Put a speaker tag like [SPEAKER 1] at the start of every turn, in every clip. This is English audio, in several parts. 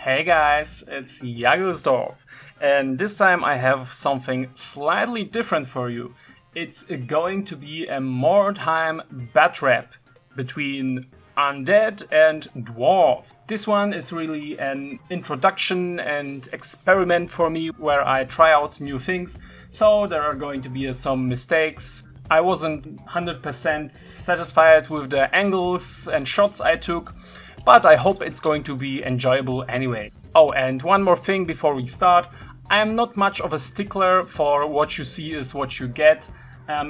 [SPEAKER 1] Hey guys, it's Dwarves, and this time I have something slightly different for you. It's going to be a Mordheim bat rap between Undead and Dwarves. This one is really an introduction and experiment for me where I try out new things, so there are going to be some mistakes. I wasn't 100% satisfied with the angles and shots I took, but I hope it's going to be enjoyable anyway. Oh, and one more thing before we start. I'm not much of a stickler for what you see is what you get,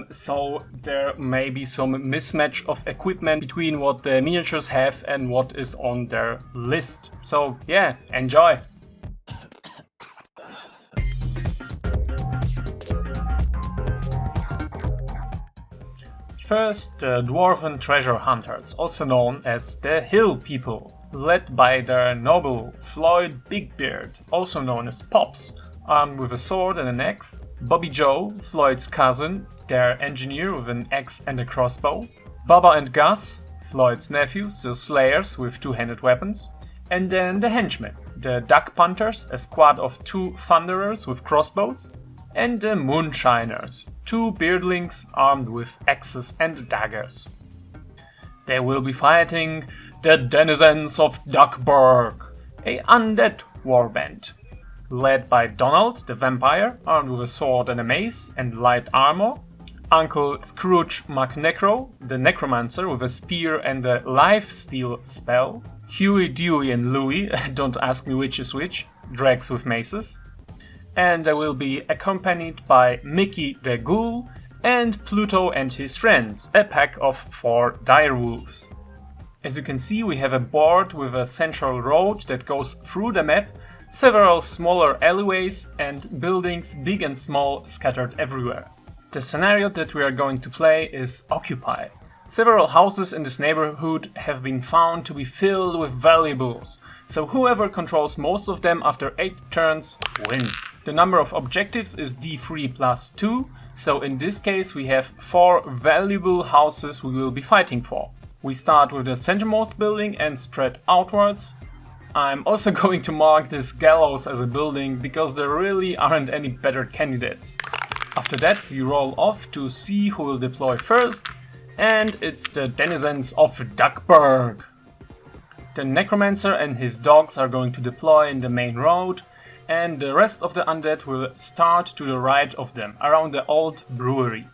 [SPEAKER 1] so there may be some mismatch of equipment between what the miniatures have and what is on their list. So yeah, enjoy! First, the Dwarven treasure hunters, also known as the Hill People, led by their noble Floyd Bigbeard, also known as Pops, armed with a sword and an axe, Bobby Joe, Floyd's cousin, their engineer with an axe and a crossbow, Bubba and Gus, Floyd's nephews, the slayers with two-handed weapons, and then the henchmen, the Duck Punters, a squad of 2 thunderers with crossbows, and the Moonshiners, 2 beardlings armed with axes and daggers. They will be fighting the denizens of Duckburg, a undead warband, led by Donald the vampire, armed with a sword and a mace and light armor, Uncle Scrooge McNecro, the necromancer with a spear and a lifesteal spell, Huey, Dewey and Louie, don't ask me which is which, drags with maces, and they will be accompanied by Mickey the Ghoul and Pluto and his friends, a pack of 4 direwolves. As you can see, we have a board with a central road that goes through the map, several smaller alleyways and buildings big and small scattered everywhere. The scenario that we are going to play is Occupy. Several houses in this neighborhood have been found to be filled with valuables, so whoever controls most of them after 8 turns wins. The number of objectives is D3 plus 2, so in this case we have 4 valuable houses we will be fighting for. We start with the centermost building and spread outwards. I'm also going to mark this gallows as a building because there really aren't any better candidates. After that we roll off to see who will deploy first, and it's the denizens of Duckburg. The necromancer and his dogs are going to deploy in the main road, and the rest of the undead will start to the right of them, around the old brewery.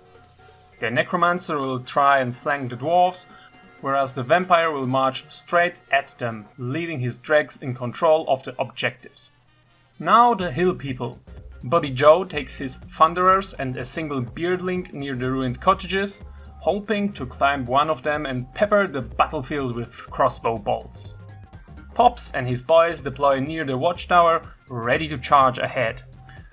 [SPEAKER 1] The necromancer will try and flank the dwarves, whereas the vampire will march straight at them, leaving his dregs in control of the objectives. Now the Hill People. Bobby Joe takes his thunderers and a single beardling near the ruined cottages, hoping to climb one of them and pepper the battlefield with crossbow bolts. Pops and his boys deploy near the watchtower, ready to charge ahead.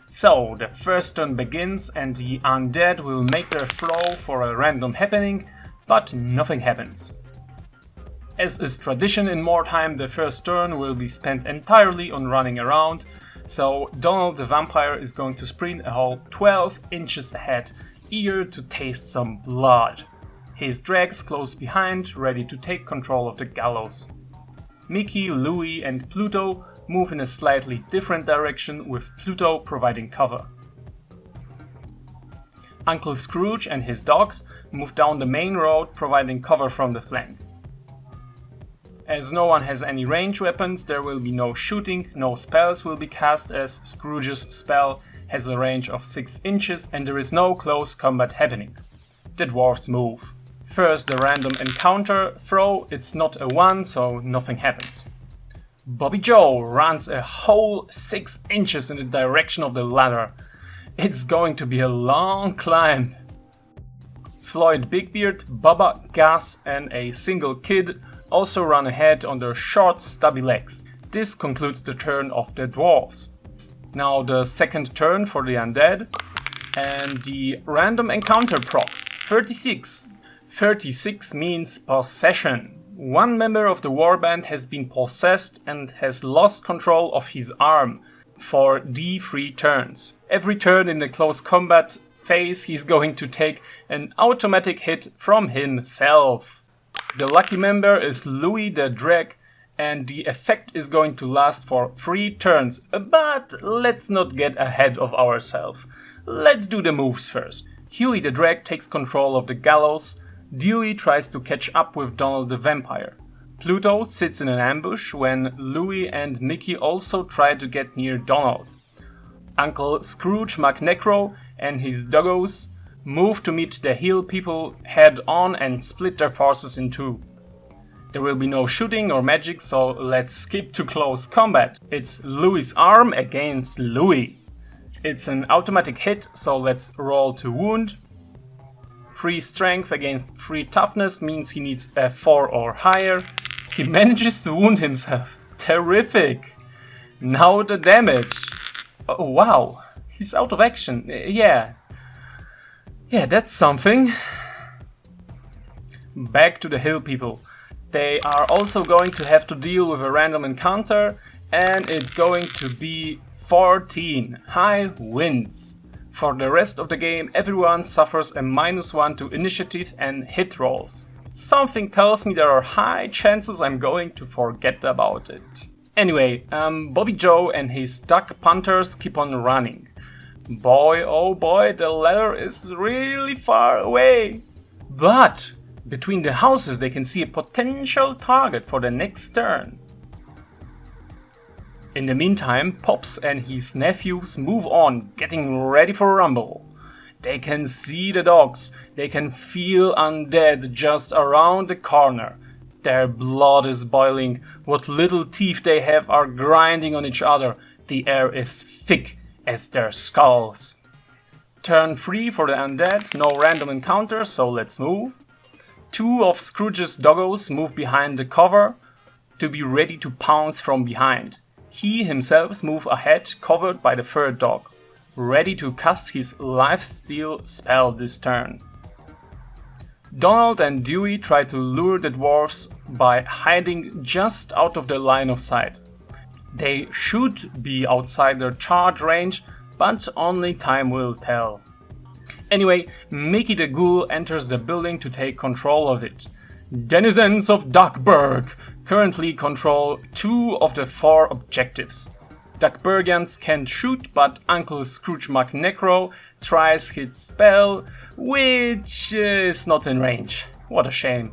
[SPEAKER 1] So the first turn begins and the undead will make their throw for a random happening, but nothing happens. As is tradition in Mordheim, the first turn will be spent entirely on running around, so Donald the vampire is going to sprint a whole 12 inches ahead, eager to taste some blood. His dregs close behind, ready to take control of the gallows. Mickey, Louie and Pluto move in a slightly different direction, with Pluto providing cover. Uncle Scrooge and his dogs move down the main road, providing cover from the flank. As no one has any ranged weapons, there will be no shooting, no spells will be cast as Scrooge's spell has a range of 6 inches and there is no close combat happening. The dwarves move. First the random encounter throw, it's not a 1, so nothing happens. Bobby Joe runs a whole 6 inches in the direction of the ladder. It's going to be a long climb. Floyd Bigbeard, Bubba, Gus and a single kid also run ahead on their short stubby legs. This concludes the turn of the dwarves. Now the second turn for the undead, and the random encounter procs, 36. 36 means possession. One member of the warband has been possessed and has lost control of his arm for D3 turns. Every turn in the close combat phase he's going to take an automatic hit from himself. The lucky member is Louie the Drag, and the effect is going to last for 3 turns. But let's not get ahead of ourselves. Let's do the moves first. Huey the Drag takes control of the gallows. Dewey tries to catch up with Donald the Vampire. Pluto sits in an ambush when Louie and Mickey also try to get near Donald. Uncle Scrooge McNecro and his doggos move to meet the Hill people head on and split their forces in two. There will be no shooting or magic, so let's skip to close combat. It's Louie's arm against Louie. It's an automatic hit, so let's roll to wound. 3 strength against 3 toughness means he needs a 4 or higher. He manages to wound himself. Terrific! Now the damage. Oh wow, he's out of action. Yeah, that's something. Back to the Hill people. They are also going to have to deal with a random encounter, and it's going to be 14 high winds. For the rest of the game, everyone suffers a -1 to initiative and hit rolls. Something tells me there are high chances I'm going to forget about it. Anyway, Bobby Joe and his duck punters keep on running. Boy, oh boy, the ladder is really far away. But between the houses they can see a potential target for the next turn. In the meantime, Pops and his nephews move on, getting ready for a rumble. They can see the dogs, they can feel Undead just around the corner. Their blood is boiling, what little teeth they have are grinding on each other. The air is thick as their skulls. Turn 3 for the Undead, no random encounters, so let's move. 2 of Scrooge's doggos move behind the cover to be ready to pounce from behind. He himself moves ahead, covered by the 3rd dog, ready to cast his lifesteal spell this turn. Donald and Dewey try to lure the dwarves by hiding just out of their line of sight. They should be outside their charge range, but only time will tell. Anyway, Mickey the Ghoul enters the building to take control of it. Denizens of Duckburg currently control 2 of the 4 objectives. Duckburgians can't shoot, but Uncle Scrooge McNecro tries his spell, which is not in range. What a shame.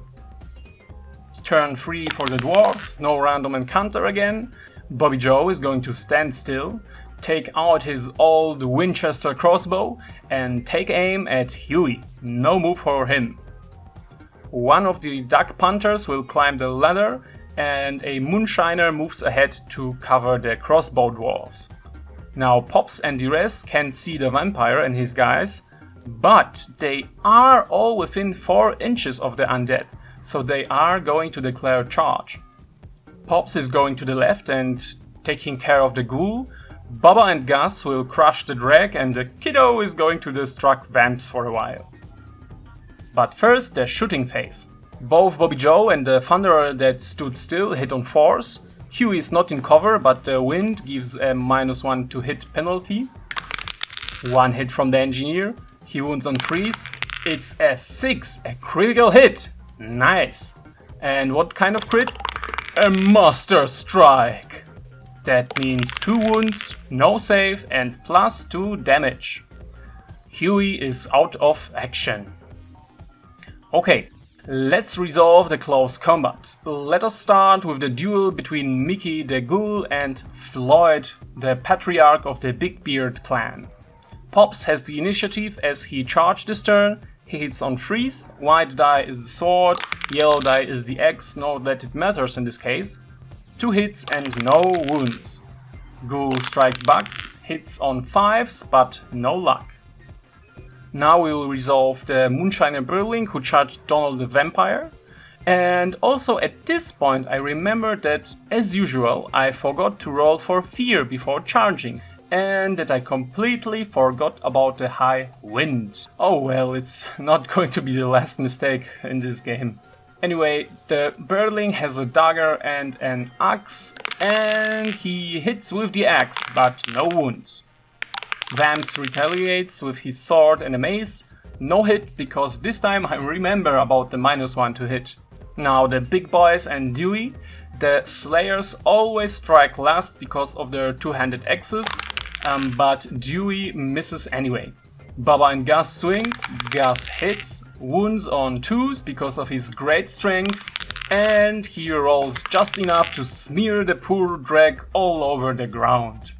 [SPEAKER 1] Turn 3 for the dwarves, no random encounter again. Bobby Joe is going to stand still, take out his old Winchester crossbow and take aim at Huey. No move for him. One of the duck punters will climb the ladder and a moonshiner moves ahead to cover the crossbow dwarves. Now Pops and the rest can't see the vampire and his guys, but they are all within 4 inches of the undead, so they are going to declare charge. Pops is going to the left and taking care of the ghoul. Bubba and Gus will crush the drag and the kiddo is going to destruct vamps for a while. But first, the shooting phase. Both Bobby Joe and the Thunderer that stood still hit on 4s. Huey is not in cover, but the wind gives a -1 to hit penalty. 1 hit from the engineer. He wounds on 3s. It's a 6, a critical hit. Nice. And what kind of crit? A Master Strike. That means 2 wounds, no save, and +2 damage. Huey is out of action. Okay, let's resolve the close combat. Let us start with the duel between Mickey the Ghoul and Floyd, the patriarch of the Big Beard clan. Pops has the initiative as he charged this turn. He hits on 3s, white die is the sword, yellow die is the axe, not that it matters in this case. 2 hits and no wounds. Ghoul strikes bugs, hits on 5s, but no luck. Now we will resolve the Moonshiner Burling who charged Donald the Vampire. And also at this point I remember that, as usual, I forgot to roll for fear before charging. And that I completely forgot about the high wind. Oh well, it's not going to be the last mistake in this game. Anyway, the Burling has a dagger and an axe, and he hits with the axe, but no wounds. Vamps retaliates with his sword and a mace. No hit, because this time I remember about the -1 to hit. Now the big boys and Dewey The Slayers always strike last because of their two-handed axes, but Dewey misses anyway. Baba and Gus swing, Gus hits, wounds on 2s because of his great strength, and he rolls just enough to smear the poor drag all over the ground.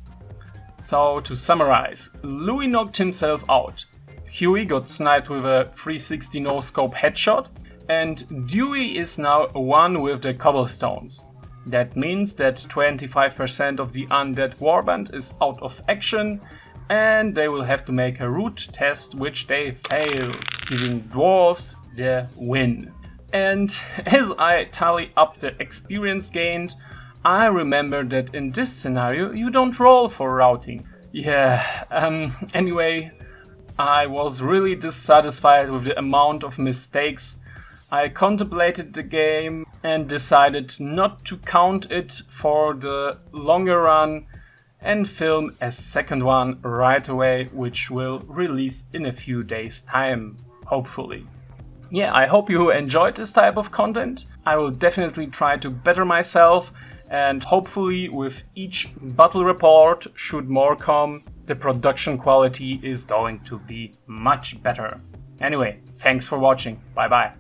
[SPEAKER 1] So to summarize, Louis knocked himself out, Huey got sniped with a 360 no-scope headshot, and Dewey is now 1 with the cobblestones. That means that 25% of the Undead warband is out of action, and they will have to make a route test, which they fail, giving Dwarves the win. And as I tally up the experience gained, I remember that in this scenario you don't roll for routing. Anyway, I was really dissatisfied with the amount of mistakes. I contemplated the game and decided not to count it for the longer run and film a second one right away, which will release in a few days' time, hopefully. Yeah, I hope you enjoyed this type of content. I will definitely try to better myself, and hopefully with each battle report, should more come, the production quality is going to be much better. Anyway, thanks for watching. Bye bye.